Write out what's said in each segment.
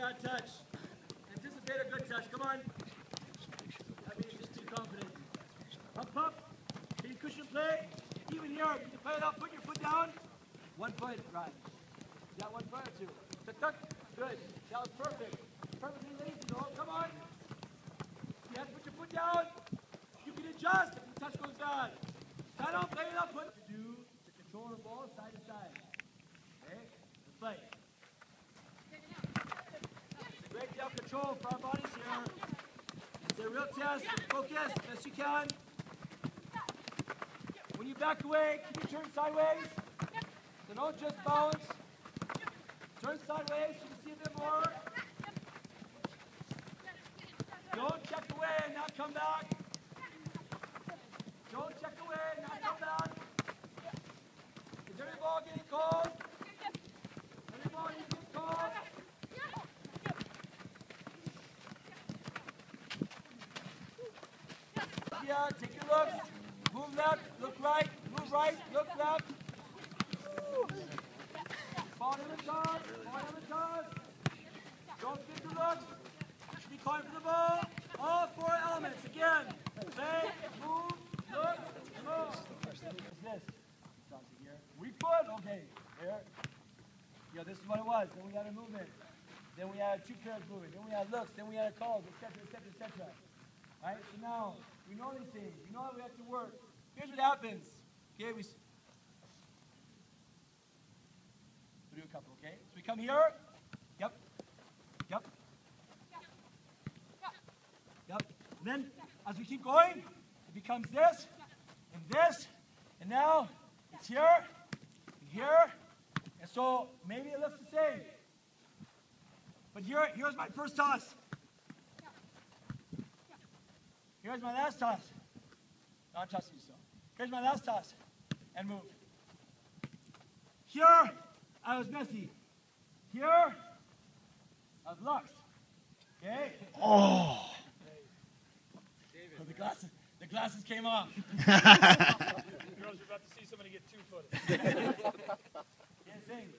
bad touch. Anticipate a good touch. Come on. I mean, you're just too confident. Pump, pump. Can you cushion play? Even here, you can play it up. Put your foot down. 1 foot, right. You got 1 foot or two. Tuck, tuck. Good. That was perfect. Perfectly lazy, though. Come on. You have to put your foot down. You can adjust if the touch goes bad. Stand up, play it up. Put to do to control the ball side to side. Okay? Let's play. Great deal of control for our bodies here. It's a real test. Focus as you can. When you back away, can you turn sideways? So don't just bounce. Turn sideways so you can see a bit more. Don't check away and not come back. Don't check away and not come back. Is every ball getting called? Every ball needs to get called. Yeah, take your looks. Move left, look right, move right, look left. Ball in the toss, ball in the toss. Don't skip your looks. You should be calling for the ball. All 4 elements. Again, play, move, look, move. What's this? Weak foot? Okay. There. Yeah, this is what it was. Then we had a movement. Then we had 2 pairs moving. Then we had looks. Then we had calls, etc., etc., etc. All right, so now we know these things. We know how we have to work. Here's what happens. Okay, we do a couple, okay? So we come here. Yep. Yep. Yep. And then, as we keep going, it becomes this, and now it's here, and here, and so maybe it looks the same. But here's my first toss. Here's my last toss. No, I'm tossing you still. Here's my last toss. And move. Here, I was messy. Here, I was Lux. Okay? Oh. The glasses came off. Girls, you're about to see somebody get 2-footed. Can't sing.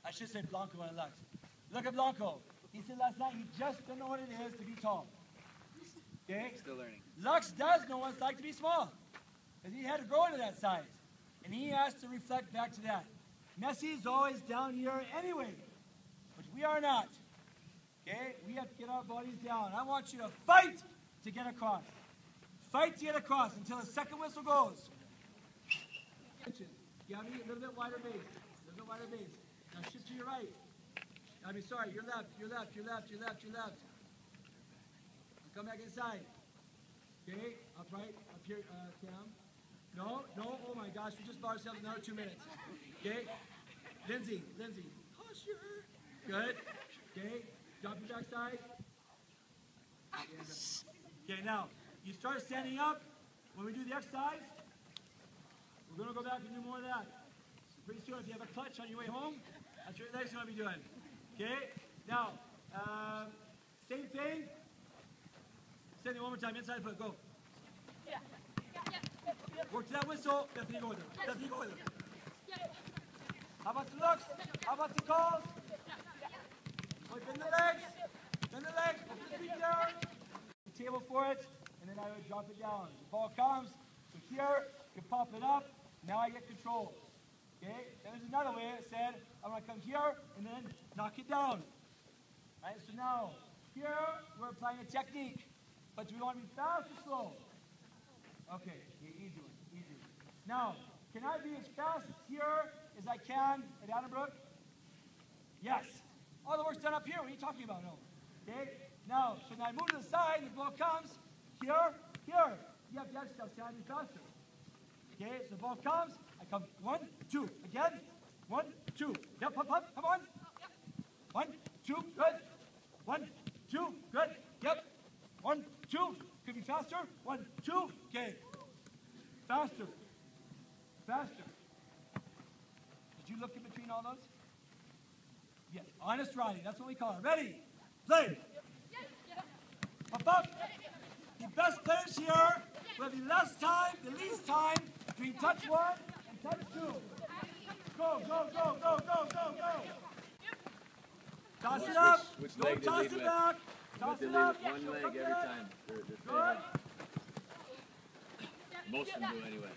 I should say Blanco and Lux. Look at Blanco. He said last night he just doesn't know what it is to be tall. Okay? Still learning. Lux does know what it's like to be small. Because he had to grow into that size. And he has to reflect back to that. Messi is always down here anyway. But we are not. Okay? We have to get our bodies down. I want you to fight to get across. Fight to get across until the second whistle goes. You have me a little bit wider base. A little bit wider base. Now shift to your right. I mean, sorry, your left, your left, your left, your left, your left. Come back inside. Okay, upright, up here, Cam. No, oh my gosh, we just bought ourselves another 2 minutes. Okay, Lindsay. Posture. Good. Okay, drop your backside. Okay, now, you start standing up. When we do the exercise, we're going to go back and do more of that. So pretty soon, if you have a clutch on your way home, that's what your legs going to be doing. Okay, now, same thing. Send it one more time, inside foot, go. Work to that whistle, definitely go with it. Definitely go with it. How about the looks? How about the calls? Bend the legs, open the feet down. The table for it, and then I would drop it down. The ball comes, so here, you pop it up, now I get control. Okay, then there's another way it said, I'm gonna come here, and then knock it down. All right, so now, here, we're applying a technique. But do we want to be fast or slow? Okay, easy one, easy. Now, can I be as fast here as I can at Addenbrooke? Yes. All the work's done up here. What are you talking about? No. Okay? Now, so now I move to the side, and the ball comes here. You have to have stuff to be faster. Okay, so the ball comes, I come 1, 2, again. 1, 2. Yep, up, come on. 1, 2, good. 1, 2, good. Yep. 1, 2. Could be faster. 1, 2. Okay. Faster. Did you look in between all those? Yes. Honest riding. That's what we call it. Ready? Play. Up. The best players here will have the least time between touch 1 and touch 2. Go. Toss it up. Which Don't leg they toss lead it with. back. But Toss they it lead up. with one leg every time. They're Good. most of them do anyway.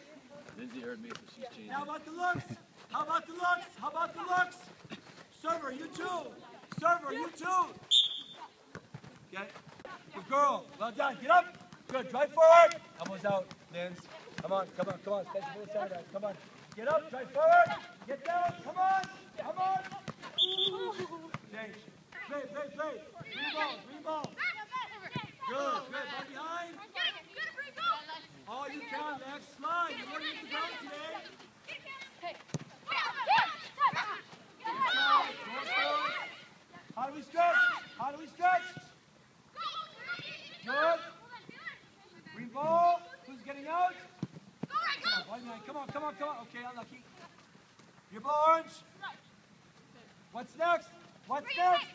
Lindsay heard me, so she's changing. How about the looks? How about the looks? How about the looks? Server, you too. Server, you too. Okay. Good girl. Well done. Get up. Good. Drive forward. Elbows out. Linz. Come on. Come on. Come on. Especially for the side. Come on. Get up. Drive forward. Get down. Come on. Come on. Change. Play. Play. Play. Green ball. Green ball. Good. Good. Ball behind. All you can, Lex. Slide. You're going to get the ground today. How do we stretch? How do we stretch? Good. Green ball. Who's getting out? Come on, come on, come on. Okay, unlucky. Your ball orange. What's next? What's next?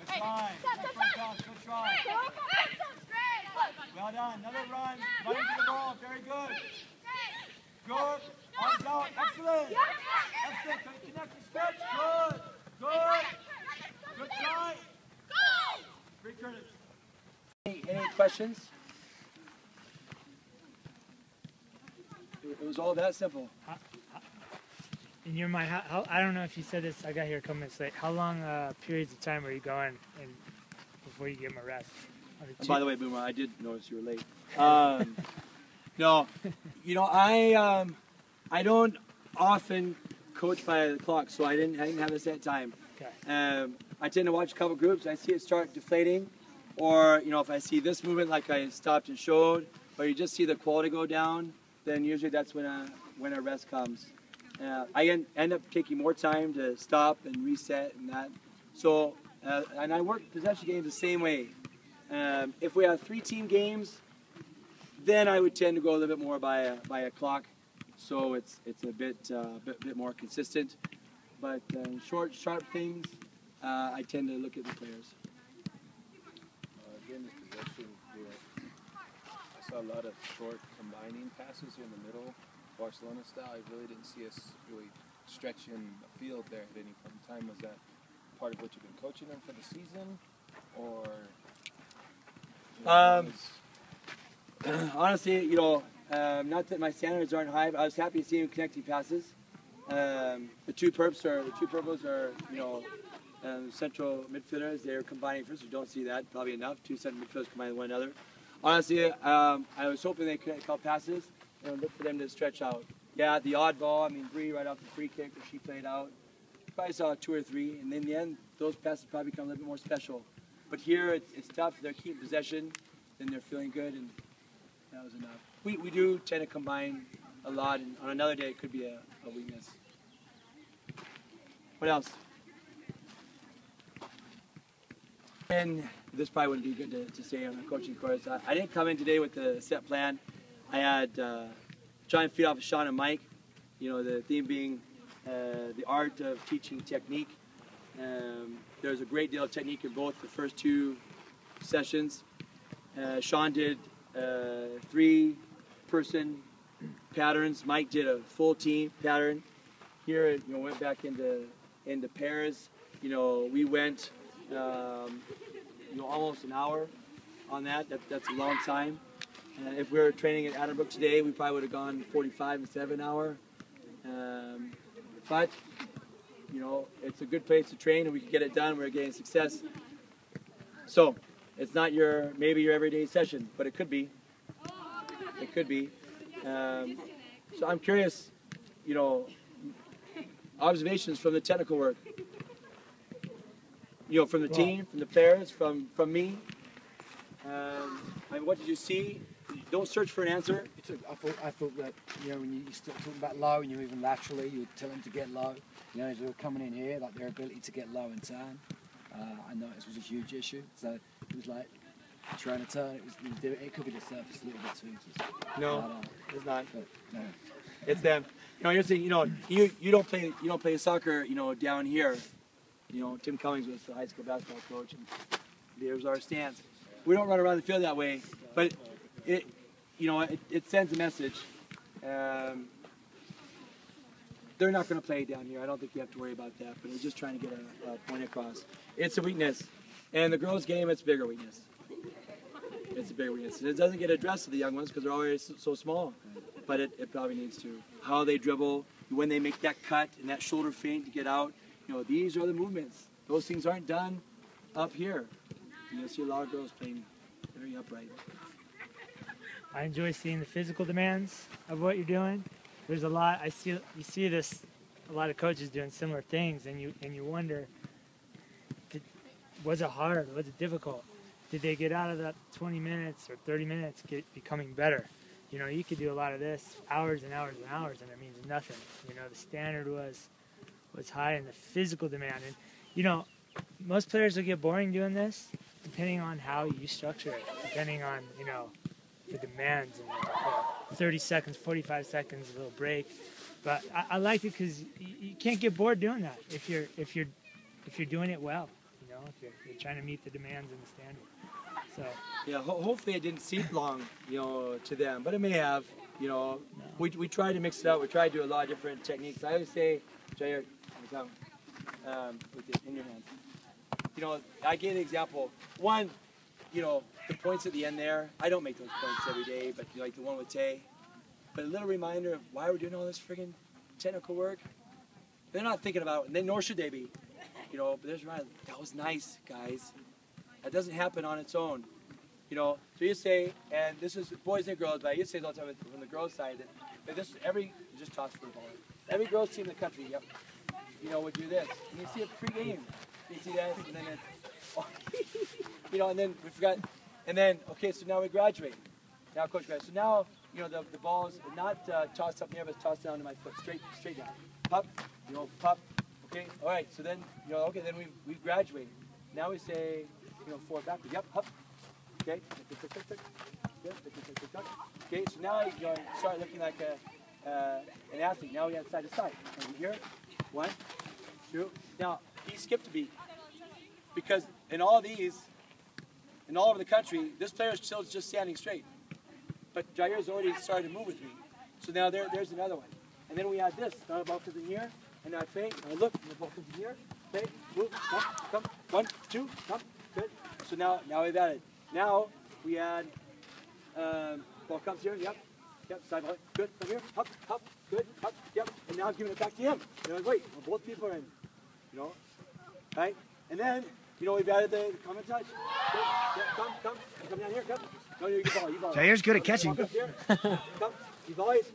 Good try. Good try. Well done. Another run. Right into the ball. Very good. Good. Arms out. Excellent. Excellent. Connect and stretch. Good. Good. Good try. Great, Curtis. Any questions? It was all that simple. In your mind, how I don't know if you said this, I got here a couple minutes late. How long periods of time are you going and before you give them a rest? By the way, Boomer, I did notice you were late. No, you know, I don't often coach by the clock, so I didn't have a set time. Okay. I tend to watch a couple groups. I see it start deflating, or you know, if I see this movement like I stopped and showed, or you just see the quality go down, then usually that's when a rest comes. I end up taking more time to stop and reset and that. So, and I work possession games the same way. If we have 3-team games, then I would tend to go a little bit more by a clock, so it's a bit more consistent. But short, sharp things, I tend to look at the players. During this possession, I saw a lot of short combining passes in the middle, Barcelona style. I really didn't see us really stretching the field there at any point in time. Was that part of what you've been coaching them for the season, or? Honestly, you know, not that my standards aren't high, but I was happy to see him connecting passes. The two purples are, you know, central midfielders. They're combining first. You don't see that probably enough. Two central midfielders combining one another. Honestly, I was hoping they could call passes and look for them to stretch out. Yeah, the odd ball. I mean, Bree right off the free kick where she played out. Probably saw 2 or 3, and in the end, those passes probably become a little bit more special. But here, it's tough. They're keeping possession, then they're feeling good, and that was enough. We do tend to combine a lot, and on another day, it could be a weakness. What else? And this probably wouldn't be good to say on a coaching course. I didn't come in today with a set plan. I had trying to feed off of Sean and Mike. You know, the theme being the art of teaching technique. There's a great deal of technique in both the first 2 sessions. Sean did 3-person patterns. Mike did a full team pattern. Here, you know, went back into pairs. You know, we went, you know, almost an hour on that. That's a long time. If we were training at Addenbrooke today, we probably would have gone 45 instead of an hour. But you know, it's a good place to train, and we can get it done. We're getting success. So, it's not maybe your everyday session, but it could be. It could be. So I'm curious, you know, observations from the technical work. You know, from the team, from the players, from me. I mean, what did you see? Don't search for an answer. I thought that, you know, when you start talking about low and you're moving laterally, you tell them to get low. You know, as they were coming in here, like their ability to get low and turn. I know this was a huge issue. So it was like trying to turn. It could be the surface a little bit too. No, it's not. But, no. It's them. You know, you're saying, you know, you don't play soccer, you know, down here. You know, Tim Cummings was the high school basketball coach, and there's our stance. We don't run around the field that way, but it, you know, it sends a message. they're not going to play down here. I don't think you have to worry about that. But it's just trying to get a point across. It's a weakness. And the girls' game, it's a bigger weakness. It's a bigger weakness. And it doesn't get addressed to the young ones because they're already so small. But it probably needs to. How they dribble, when they make that cut and that shoulder feint to get out. You know, these are the movements. Those things aren't done up here. You'll see a lot of girls playing very upright. I enjoy seeing the physical demands of what you're doing. There's a lot you see this, a lot of coaches doing similar things, and you wonder, was it hard? Was it difficult? Did they get out of that 20 minutes or 30 minutes becoming better? You know, you could do a lot of this hours and hours and hours, and it means nothing. You know, the standard was high, and the physical demand. And you know, most players will get boring doing this, depending on how you structure it, depending on, you know, the demands and 30 seconds, 45 seconds, a little break. But I like it because you can't get bored doing that if you're doing it well. You know, if you're trying to meet the demands and the standard. So yeah, hopefully it didn't seep long, you know, to them, but it may have. You know, we try to mix it up. We try to do a lot of different techniques. I always say, Jair, with it in your hands. You know, I gave the example. One, you know, the points at the end there. I don't make those points every day, but like the one with Tay. But a little reminder of why we're doing all this friggin' technical work. They're not thinking about it, and nor should they be. You know, but there's right. That was nice, guys. That doesn't happen on its own. You know, so you say, and this is boys and girls, but I used to say all the time from the girls' side that this just toss for the ball. Every girls' team in the country, yep. You know, would do this. And you see it pre-game. You see that, and then it's, you know, and then we forgot, and then, okay, so now we graduate. Now coach graduates. So now, you know, the ball is not tossed up there, but it's tossed down to my foot, straight down. Pop, you know, pop. Okay, all right, so then, you know, okay, then we graduate. Now we say, you know, forward, backward, yep, up. Okay, okay, so now you know, start looking like an athlete. Now we have side to side. Over here, 1, 2. Now, he skipped a beat. Because in all of these, and all over the country, this player is still just standing straight. But Jair's already started to move with me. So now there's another one. And then we add this. Now the ball comes in here, and I fade, and I look, and the ball comes in here, fade, move, come, 1, 2, come, good. So now we've added. Now we add, ball comes here, yep, side ball, good, come here, up, good, up, yep. And now I'm giving it back to him. You know, wait, well, both people are in, you know, right? And then, you know, we've added the common touch. Good, yeah, come down here, come. No, you ball. Jair's good at catching. Come, you volleys.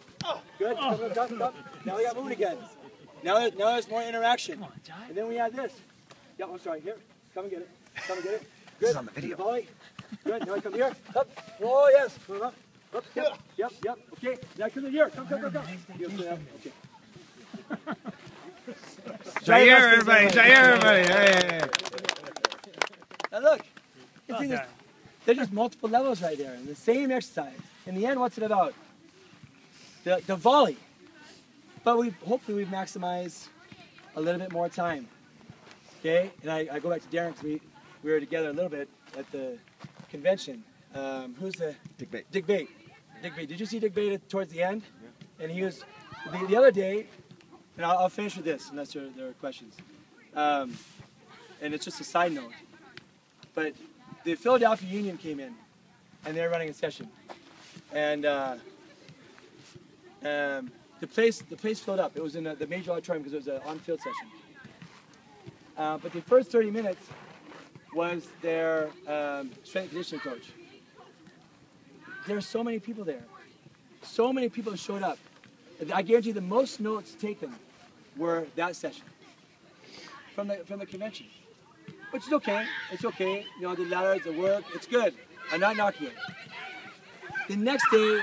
Good, come. Now we got moving again. Now there's more interaction. Come on, Jai. And then we add this. Yep, I'm sorry, here, come and get it. Good. This is on the video. Volley. Good, now I come here. Up. Oh, yes. Come up. Yep. Okay, now come in here. Come. You sit up. Okay. Jair, everybody. Hey. Now look, you see this, there's just multiple levels right there in the same exercise. In the end, what's it about? The volley. But hopefully we've maximized a little bit more time. Okay, and I go back to Darren because we were together a little bit at the convention. Who's the Dick Bate. Dick Bate. Did you see Dick Bate towards the end? Yeah. And he was the other day. And I'll finish with this unless there are questions. And it's just a side note. But the Philadelphia Union came in, and they were running a session, and the place filled up. It was in the major auditorium because it was an on-field session. But the first 30 minutes was their strength and conditioning coach. There were so many people there. So many people showed up. I guarantee the most notes taken were that session from the convention. Which is okay. It's okay. You know, the ladders, the work, it's good. I'm not knocking it. The next day,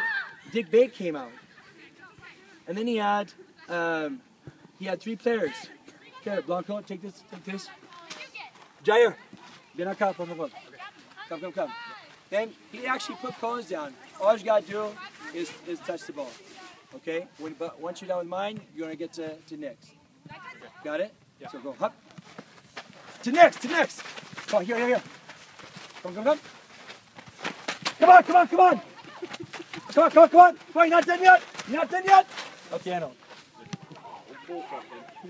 Dick Bate came out. And then he had 3 players. Here, Blanco, take this. Jair, ven acá, por favor. Come. Then he actually put cones down. All you gotta do is touch the ball. Okay? But once you're done with mine, you're gonna get to Nick's. Got it? Yeah. So go up. To next. Come on, here. Come. Come on. Come on, you're not done yet. Okay, I know.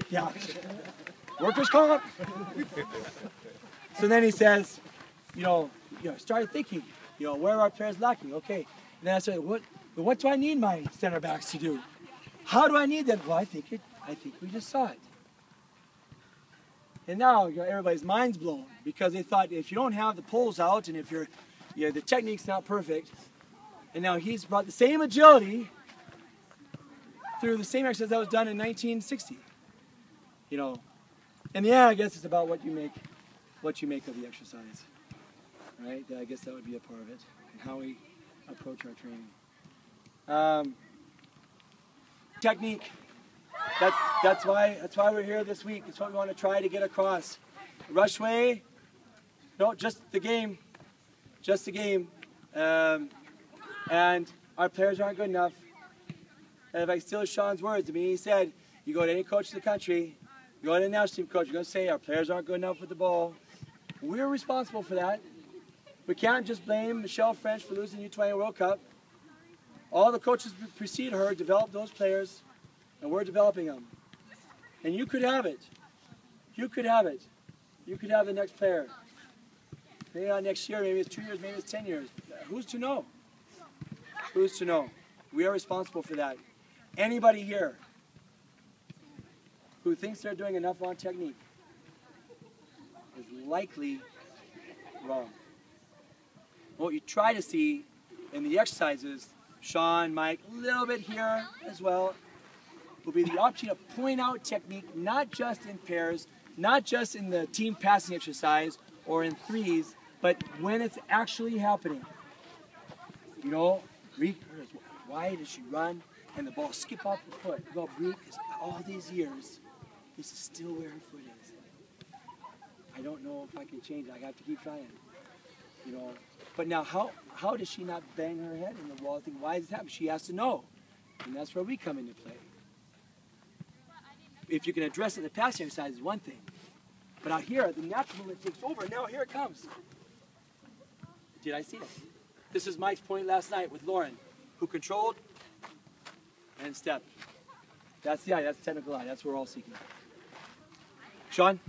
Yeah. Workers' comp. So then he says, started thinking, where are our players lacking? Okay. And then I said, what do I need my center backs to do? How do I need them? Well, I think we just saw it. And now everybody's mind's blown because they thought if you don't have the poles out and if the technique's not perfect, and now he's brought the same agility through the same exercise that was done in 1960. In the end, I guess it's about what you make of the exercise, right? I guess that would be a part of it, and how we approach our training. Technique. That's why we're here this week. That's what we want to try to get across. Rushway, no, just the game. And our players aren't good enough. And if I steal Sean's words, he said, you go to any coach in the country, you go to the national team coach, you're going to say our players aren't good enough with the ball. We're responsible for that. We can't just blame Michelle French for losing the U20 World Cup. All the coaches precede her developed those players, and we're developing them. And you could have it. You could have it. You could have the next player. Maybe not next year, maybe it's 2 years, maybe it's 10 years. Who's to know? Who's to know? We are responsible for that. Anybody here who thinks they're doing enough on technique is likely wrong. What you try to see in the exercises, Sean, Mike, a little bit here as well, will be the opportunity to point out technique, not just in pairs, not just in the team passing exercise or in threes, but when it's actually happening. Why does she run and the ball skip off the foot? Well, Bree, because all these years, this is still where her foot is. I don't know if I can change it. I have to keep trying. But now, how does she not bang her head in the wall? Why is this happening? She has to know, and that's where we come into play. If you can address it in the passing exercise is one thing, but out here, the natural movement takes over. And now here it comes. Did I see it? This is Mike's point last night with Lauren, who controlled and stepped. That's the eye. That's the technical eye. That's what we're all seeking. Sean?